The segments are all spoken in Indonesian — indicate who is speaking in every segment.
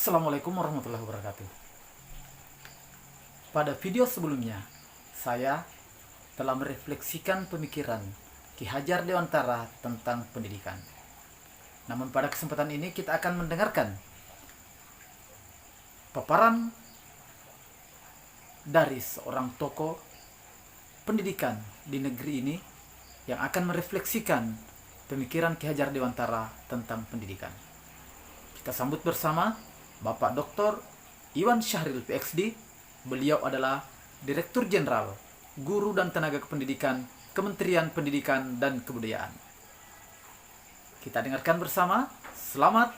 Speaker 1: Assalamualaikum warahmatullahi wabarakatuh. Pada video sebelumnya, saya telah merefleksikan pemikiran Ki Hajar Dewantara tentang pendidikan. Namun pada kesempatan ini kita akan mendengarkan paparan dari seorang tokoh pendidikan di negeri ini yang akan merefleksikan pemikiran Ki Hajar Dewantara tentang pendidikan. Kita sambut bersama Bapak Dr. Iwan Syahril PhD. Beliau adalah Direktur Jenderal Guru dan Tenaga Kependidikan Kementerian Pendidikan dan Kebudayaan. Kita dengarkan bersama. Selamat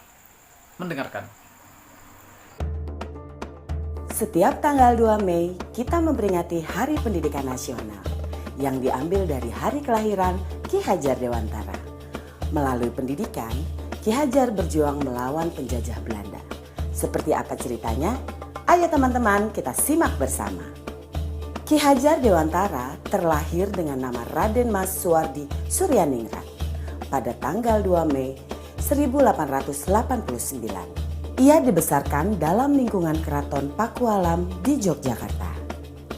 Speaker 1: mendengarkan.
Speaker 2: Setiap tanggal 2 Mei kita memperingati Hari Pendidikan Nasional yang diambil dari hari kelahiran Ki Hajar Dewantara. Melalui pendidikan, Ki Hajar berjuang melawan penjajah Belanda. Seperti apa ceritanya? Ayo teman-teman kita simak bersama. Ki Hajar Dewantara terlahir dengan nama Raden Mas Suwardi Suryaningrat pada tanggal 2 Mei 1889. Ia dibesarkan dalam lingkungan Keraton Pakualam di Yogyakarta.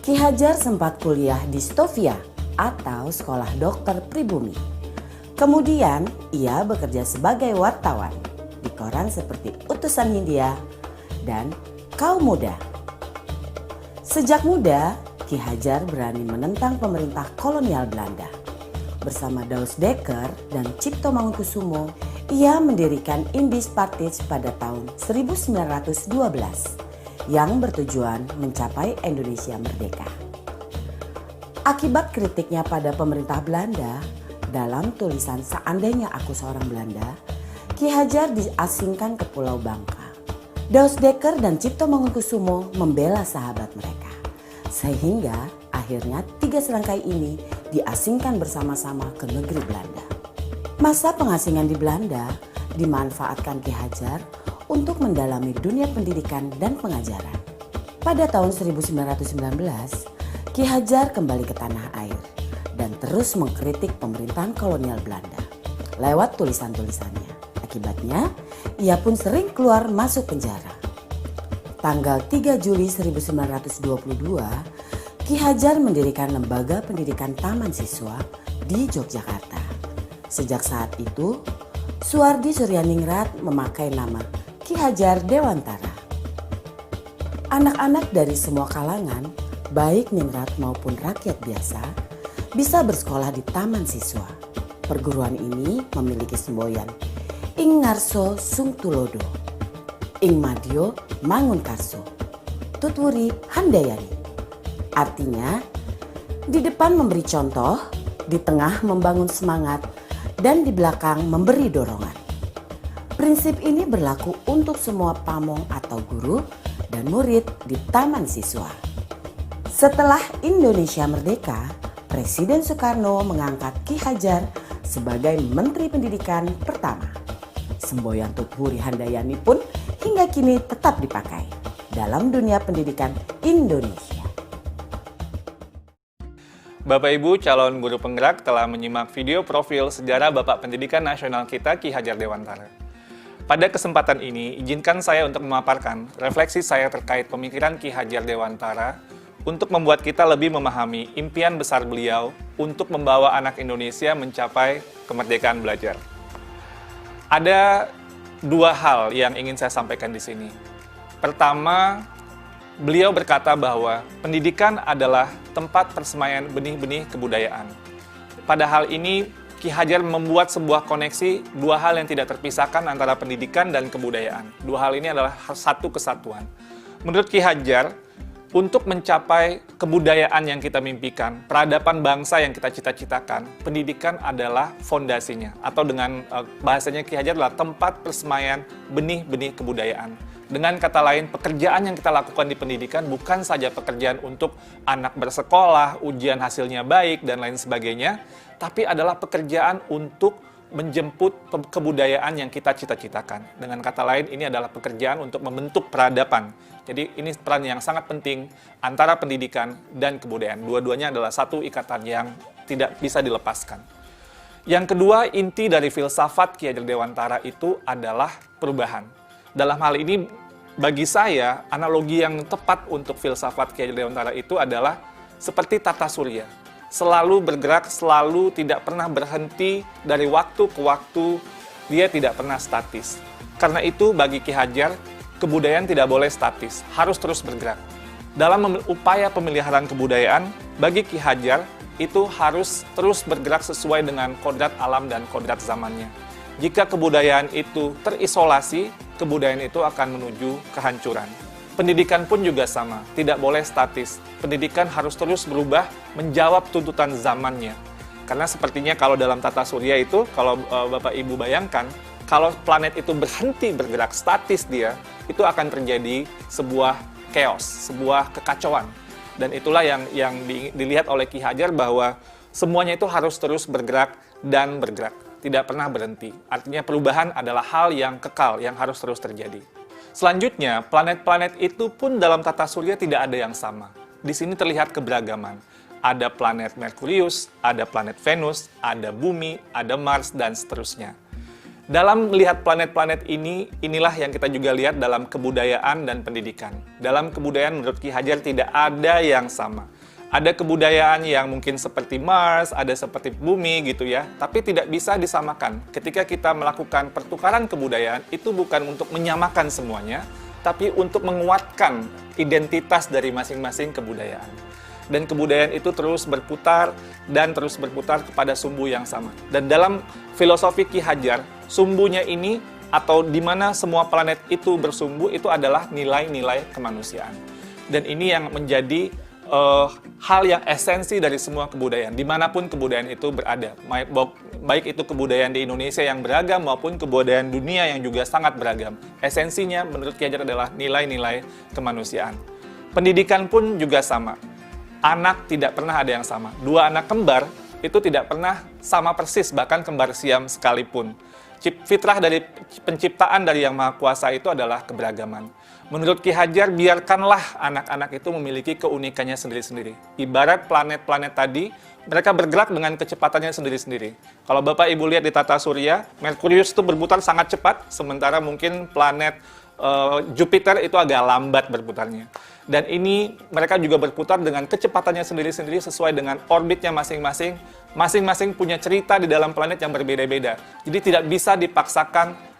Speaker 2: Ki Hajar sempat kuliah di Stovia atau Sekolah Dokter Pribumi. Kemudian ia bekerja sebagai wartawan di koran seperti Utusan Hindia dan Kaum Muda. Sejak muda, Ki Hajar berani menentang pemerintah kolonial Belanda. Bersama Daus Dekker dan Cipto Mangunkusumo, ia mendirikan Indis Partij pada tahun 1912 yang bertujuan mencapai Indonesia merdeka. Akibat kritiknya pada pemerintah Belanda, dalam tulisan Seandainya Aku Seorang Belanda, Ki Hajar diasingkan ke Pulau Bangka. Daus Dekker dan Cipto Mangunkusumo membela sahabat mereka. Sehingga akhirnya 3 serangkai ini diasingkan bersama-sama ke negeri Belanda. Masa pengasingan di Belanda dimanfaatkan Ki Hajar untuk mendalami dunia pendidikan dan pengajaran. Pada tahun 1919, Ki Hajar kembali ke tanah air dan terus mengkritik pemerintahan kolonial Belanda lewat tulisan-tulisannya. Akibatnya, ia pun sering keluar masuk penjara. Tanggal 3 Juli 1922, Ki Hajar mendirikan Lembaga Pendidikan Taman Siswa di Yogyakarta. Sejak saat itu, Suwardi Suryaningrat memakai nama Ki Hajar Dewantara. Anak-anak dari semua kalangan, baik ningrat maupun rakyat biasa, bisa bersekolah di Taman Siswa. Perguruan ini memiliki semboyan Ing Ngarso Sung Tulodo, Ing Madyo Mangunkarso, Tutwuri Handayani. Artinya, di depan memberi contoh, di tengah membangun semangat, dan di belakang memberi dorongan. Prinsip ini berlaku untuk semua pamong atau guru dan murid di Taman Siswa. Setelah Indonesia merdeka, Presiden Soekarno mengangkat Ki Hajar sebagai Menteri Pendidikan pertama. Semboyan Tutwuri Handayani pun hingga kini tetap dipakai dalam dunia pendidikan Indonesia.
Speaker 3: Bapak Ibu calon guru penggerak telah menyimak video profil sejarah Bapak Pendidikan Nasional kita Ki Hajar Dewantara. Pada kesempatan ini, izinkan saya untuk memaparkan refleksi saya terkait pemikiran Ki Hajar Dewantara untuk membuat kita lebih memahami impian besar beliau untuk membawa anak Indonesia mencapai kemerdekaan belajar. Ada 2 hal yang ingin saya sampaikan di sini. Pertama, beliau berkata bahwa pendidikan adalah tempat persemaian benih-benih kebudayaan. Pada hal ini, Ki Hajar membuat sebuah koneksi 2 hal yang tidak terpisahkan antara pendidikan dan kebudayaan. 2 hal ini adalah satu kesatuan. Menurut Ki Hajar, untuk mencapai kebudayaan yang kita mimpikan, peradaban bangsa yang kita cita-citakan, pendidikan adalah fondasinya. Atau dengan bahasanya Ki Hajar adalah tempat persemaian benih-benih kebudayaan. Dengan kata lain, pekerjaan yang kita lakukan di pendidikan bukan saja pekerjaan untuk anak bersekolah, ujian hasilnya baik, dan lain sebagainya, tapi adalah pekerjaan untuk menjemput kebudayaan yang kita cita-citakan. Dengan kata lain, ini adalah pekerjaan untuk membentuk peradaban. Jadi ini peran yang sangat penting antara pendidikan dan kebudayaan. Dua-duanya adalah satu ikatan yang tidak bisa dilepaskan. Yang kedua, inti dari filsafat Ki Hajar Dewantara itu adalah perubahan. Dalam hal ini, bagi saya, analogi yang tepat untuk filsafat Ki Hajar Dewantara itu adalah seperti tata surya. Selalu bergerak, selalu tidak pernah berhenti dari waktu ke waktu, dia tidak pernah statis. Karena itu bagi Ki Hajar, kebudayaan tidak boleh statis, harus terus bergerak. Dalam upaya pemeliharaan kebudayaan, bagi Ki Hajar, itu harus terus bergerak sesuai dengan kodrat alam dan kodrat zamannya. Jika kebudayaan itu terisolasi, kebudayaan itu akan menuju kehancuran. Pendidikan pun juga sama, tidak boleh statis. Pendidikan harus terus berubah, menjawab tuntutan zamannya. Karena sepertinya kalau dalam tata surya itu, kalau Bapak Ibu bayangkan, kalau planet itu berhenti bergerak statis dia, itu akan terjadi sebuah chaos, sebuah kekacauan. Dan itulah yang dilihat oleh Ki Hajar bahwa semuanya itu harus terus bergerak dan bergerak. Tidak pernah berhenti. Artinya perubahan adalah hal yang kekal, yang harus terus terjadi. Selanjutnya, planet-planet itu pun dalam tata surya tidak ada yang sama. Di sini terlihat keberagaman. Ada planet Merkurius, ada planet Venus, ada Bumi, ada Mars, dan seterusnya. Dalam melihat planet-planet ini, inilah yang kita juga lihat dalam kebudayaan dan pendidikan. Dalam kebudayaan menurut Ki Hajar tidak ada yang sama. Ada kebudayaan yang mungkin seperti Mars, ada seperti Bumi gitu ya, tapi tidak bisa disamakan. Ketika kita melakukan pertukaran kebudayaan, itu bukan untuk menyamakan semuanya, tapi untuk menguatkan identitas dari masing-masing kebudayaan. Dan kebudayaan itu terus berputar dan terus berputar kepada sumbu yang sama. Dan dalam filosofi Ki Hajar, sumbunya ini atau di mana semua planet itu bersumbu itu adalah nilai-nilai kemanusiaan. Dan ini yang menjadi hal yang esensi dari semua kebudayaan, dimanapun kebudayaan itu berada. Baik itu kebudayaan di Indonesia yang beragam maupun kebudayaan dunia yang juga sangat beragam. Esensinya menurut Ki Hajar adalah nilai-nilai kemanusiaan. Pendidikan pun juga sama. Anak tidak pernah ada yang sama. Dua anak kembar itu tidak pernah sama persis, bahkan kembar siam sekalipun. Fitrah dari penciptaan dari Yang Maha Kuasa itu adalah keberagaman. Menurut Ki Hajar, biarkanlah anak-anak itu memiliki keunikannya sendiri-sendiri. Ibarat planet-planet tadi, mereka bergerak dengan kecepatannya sendiri-sendiri. Kalau Bapak Ibu lihat di tata surya, Merkurius itu berputar sangat cepat, sementara mungkin planet Jupiter itu agak lambat berputarnya. Dan ini mereka juga berputar dengan kecepatannya sendiri-sendiri sesuai dengan orbitnya masing-masing. Masing-masing punya cerita di dalam planet yang berbeda-beda. Jadi tidak bisa dipaksakan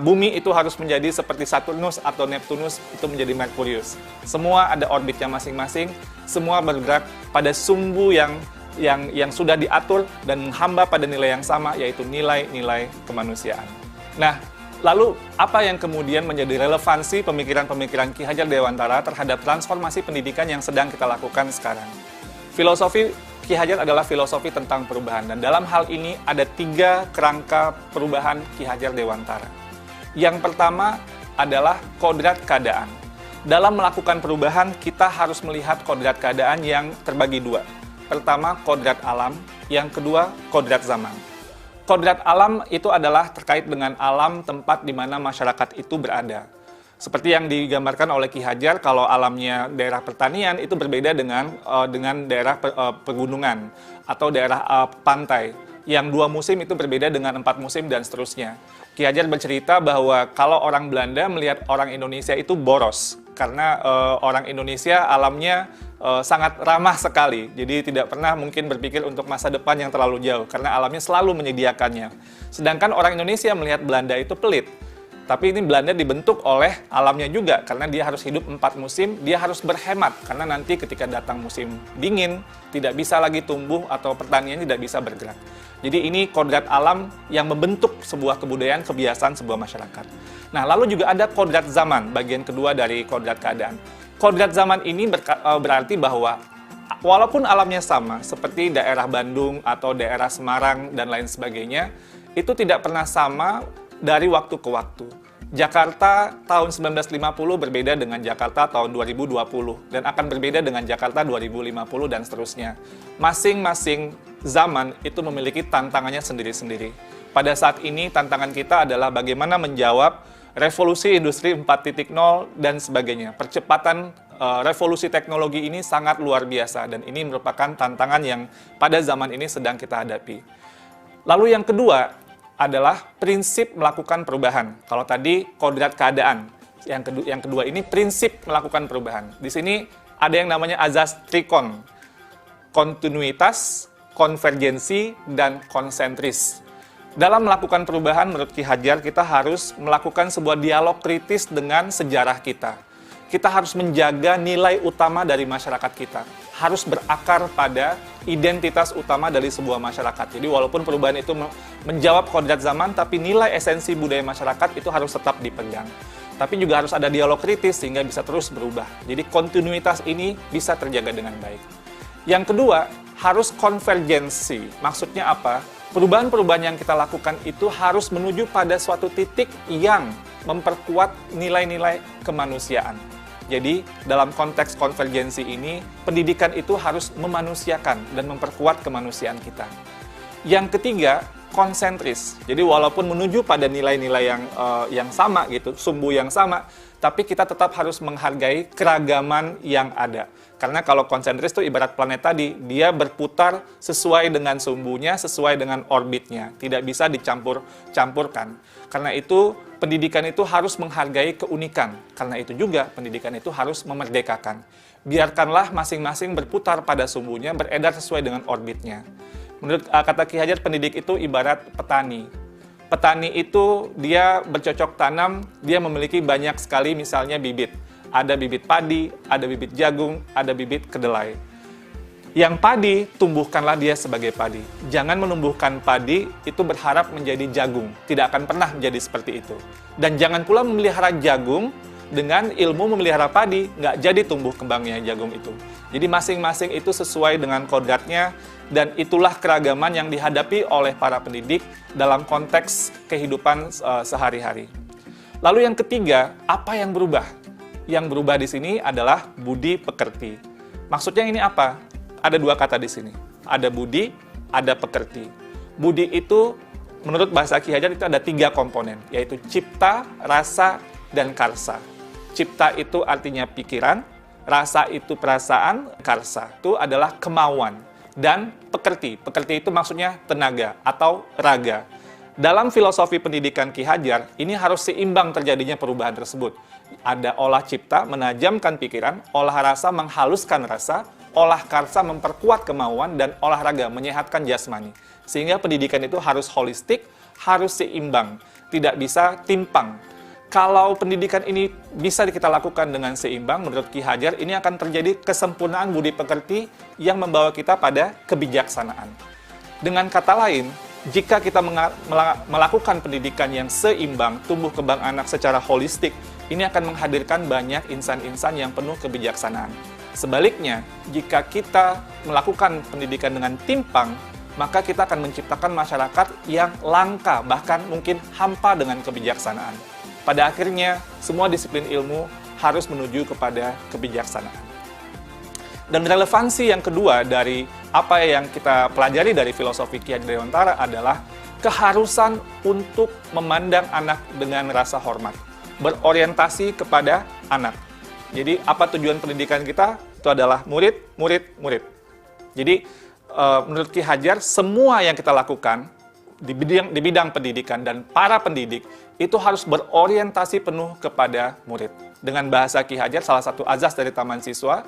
Speaker 3: Bumi itu harus menjadi seperti Saturnus atau Neptunus itu menjadi Merkurius. Semua ada orbitnya masing-masing, semua bergerak pada sumbu yang sudah diatur dan menghamba pada nilai yang sama, yaitu nilai-nilai kemanusiaan. Nah, lalu apa yang kemudian menjadi relevansi pemikiran-pemikiran Ki Hajar Dewantara terhadap transformasi pendidikan yang sedang kita lakukan sekarang? Filosofi Ki Hajar adalah filosofi tentang perubahan, dan dalam hal ini ada 3 kerangka perubahan Ki Hajar Dewantara. Yang pertama adalah kodrat keadaan. Dalam melakukan perubahan, kita harus melihat kodrat keadaan yang terbagi 2. Pertama, kodrat alam, yang kedua, kodrat zaman. Kodrat alam itu adalah terkait dengan alam tempat di mana masyarakat itu berada. Seperti yang digambarkan oleh Ki Hajar, kalau alamnya daerah pertanian itu berbeda dengan daerah pegunungan atau daerah pantai. Yang 2 musim itu berbeda dengan 4 musim dan seterusnya. Ki Hajar bercerita bahwa kalau orang Belanda melihat orang Indonesia itu boros, karena orang Indonesia alamnya sangat ramah sekali. Jadi tidak pernah mungkin berpikir untuk masa depan yang terlalu jauh, karena alamnya selalu menyediakannya. Sedangkan orang Indonesia melihat Belanda itu pelit. Tapi ini Belanda dibentuk oleh alamnya juga, karena dia harus hidup 4 musim, dia harus berhemat, karena nanti ketika datang musim dingin, tidak bisa lagi tumbuh atau pertanian tidak bisa bergerak. Jadi ini kodrat alam yang membentuk sebuah kebudayaan, kebiasaan sebuah masyarakat. Nah, lalu juga ada kodrat zaman, bagian kedua dari kodrat keadaan. Kodrat zaman ini berarti bahwa walaupun alamnya sama, seperti daerah Bandung atau daerah Semarang dan lain sebagainya, itu tidak pernah sama dari waktu ke waktu. Jakarta tahun 1950 berbeda dengan Jakarta tahun 2020 dan akan berbeda dengan Jakarta 2050 dan seterusnya. Masing-masing zaman itu memiliki tantangannya sendiri-sendiri. Pada saat ini tantangan kita adalah bagaimana menjawab revolusi industri 4.0 dan sebagainya. Percepatan revolusi teknologi ini sangat luar biasa dan ini merupakan tantangan yang pada zaman ini sedang kita hadapi. Lalu yang kedua adalah prinsip melakukan perubahan. Kalau tadi kodrat keadaan, Yang kedua ini prinsip melakukan perubahan. Di sini ada yang namanya azas trikon. Kontinuitas, konvergensi, dan konsentris. Dalam melakukan perubahan, menurut Ki Hajar, kita harus melakukan sebuah dialog kritis dengan sejarah kita. Kita harus menjaga nilai utama dari masyarakat kita. Harus berakar pada identitas utama dari sebuah masyarakat. Jadi walaupun perubahan itu menjawab kodrat zaman, tapi nilai esensi budaya masyarakat itu harus tetap dipegang. Tapi juga harus ada dialog kritis sehingga bisa terus berubah. Jadi kontinuitas ini bisa terjaga dengan baik. Yang kedua, harus konvergensi. Maksudnya apa? Perubahan-perubahan yang kita lakukan itu harus menuju pada suatu titik yang memperkuat nilai-nilai kemanusiaan. Jadi, dalam konteks konvergensi ini, pendidikan itu harus memanusiakan dan memperkuat kemanusiaan kita. Yang ketiga, konsentris. Jadi, walaupun menuju pada nilai-nilai yang sama gitu, sumbu yang sama, tapi kita tetap harus menghargai keragaman yang ada. Karena kalau konsentris itu ibarat planet tadi, dia berputar sesuai dengan sumbunya, sesuai dengan orbitnya. Tidak bisa dicampur-campurkan. Karena itu, pendidikan itu harus menghargai keunikan. Karena itu juga, pendidikan itu harus memerdekakan. Biarkanlah masing-masing berputar pada sumbunya, beredar sesuai dengan orbitnya. Menurut kata Ki Hajar, pendidik itu ibarat petani. Petani itu dia bercocok tanam, dia memiliki banyak sekali misalnya bibit. Ada bibit padi, ada bibit jagung, ada bibit kedelai. Yang padi, tumbuhkanlah dia sebagai padi. Jangan menumbuhkan padi itu berharap menjadi jagung. Tidak akan pernah menjadi seperti itu. Dan jangan pula memelihara jagung dengan ilmu memelihara padi, nggak jadi tumbuh kembangnya jagung itu. Jadi masing-masing itu sesuai dengan kodratnya, dan itulah keragaman yang dihadapi oleh para pendidik dalam konteks kehidupan sehari-hari. Lalu yang ketiga, apa yang berubah? Yang berubah di sini adalah budi pekerti. Maksudnya ini apa? Ada dua kata di sini. Ada budi, ada pekerti. Budi itu, menurut bahasa Ki Hajar, itu ada 3 komponen, yaitu cipta, rasa, dan karsa. Cipta itu artinya pikiran, rasa itu perasaan, karsa itu adalah kemauan. Dan pekerti. Pekerti itu maksudnya tenaga atau raga. Dalam filosofi pendidikan Ki Hajar, ini harus seimbang terjadinya perubahan tersebut. Ada olah cipta, menajamkan pikiran, olah rasa, menghaluskan rasa, olah karsa, memperkuat kemauan, dan olahraga, menyehatkan jasmani. Sehingga pendidikan itu harus holistik, harus seimbang, tidak bisa timpang. Kalau pendidikan ini bisa kita lakukan dengan seimbang, menurut Ki Hajar, ini akan terjadi kesempurnaan budi pekerti yang membawa kita pada kebijaksanaan. Dengan kata lain, jika kita melakukan pendidikan yang seimbang, tumbuh kembang anak secara holistik, ini akan menghadirkan banyak insan-insan yang penuh kebijaksanaan. Sebaliknya, jika kita melakukan pendidikan dengan timpang, maka kita akan menciptakan masyarakat yang langka, bahkan mungkin hampa dengan kebijaksanaan. Pada akhirnya, semua disiplin ilmu harus menuju kepada kebijaksanaan. Dan relevansi yang kedua dari apa yang kita pelajari dari filosofi Ki Hajar Dewantara adalah keharusan untuk memandang anak dengan rasa hormat, berorientasi kepada anak. Jadi apa tujuan pendidikan kita? Itu adalah murid, murid, murid. Jadi menurut Ki Hajar, semua yang kita lakukan di bidang pendidikan dan para pendidik itu harus berorientasi penuh kepada murid. Dengan bahasa Ki Hajar, salah satu azas dari Taman Siswa,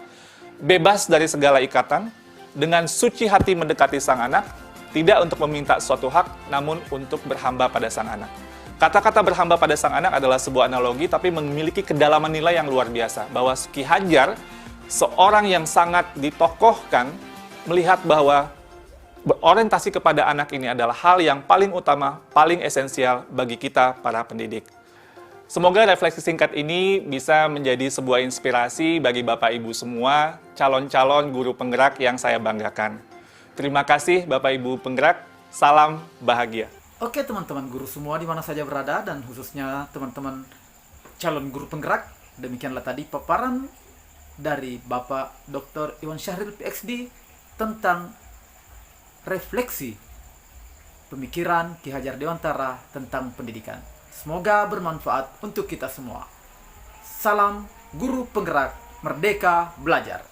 Speaker 3: bebas dari segala ikatan, dengan suci hati mendekati sang anak, tidak untuk meminta suatu hak, namun untuk berhamba pada sang anak. Kata-kata berhamba pada sang anak adalah sebuah analogi, tapi memiliki kedalaman nilai yang luar biasa. Bahwa Ki Hajar, seorang yang sangat ditokohkan, melihat bahwa berorientasi kepada anak ini adalah hal yang paling utama, paling esensial bagi kita para pendidik. Semoga refleksi singkat ini bisa menjadi sebuah inspirasi bagi Bapak Ibu semua, calon-calon guru penggerak yang saya banggakan. Terima kasih Bapak Ibu penggerak, salam bahagia.
Speaker 1: Oke teman-teman guru semua di mana saja berada, dan khususnya teman-teman calon guru penggerak, demikianlah tadi paparan dari Bapak Dr. Iwan Syahril PhD tentang refleksi pemikiran Ki Hajar Dewantara tentang pendidikan. Semoga bermanfaat untuk kita semua. Salam guru penggerak, merdeka belajar.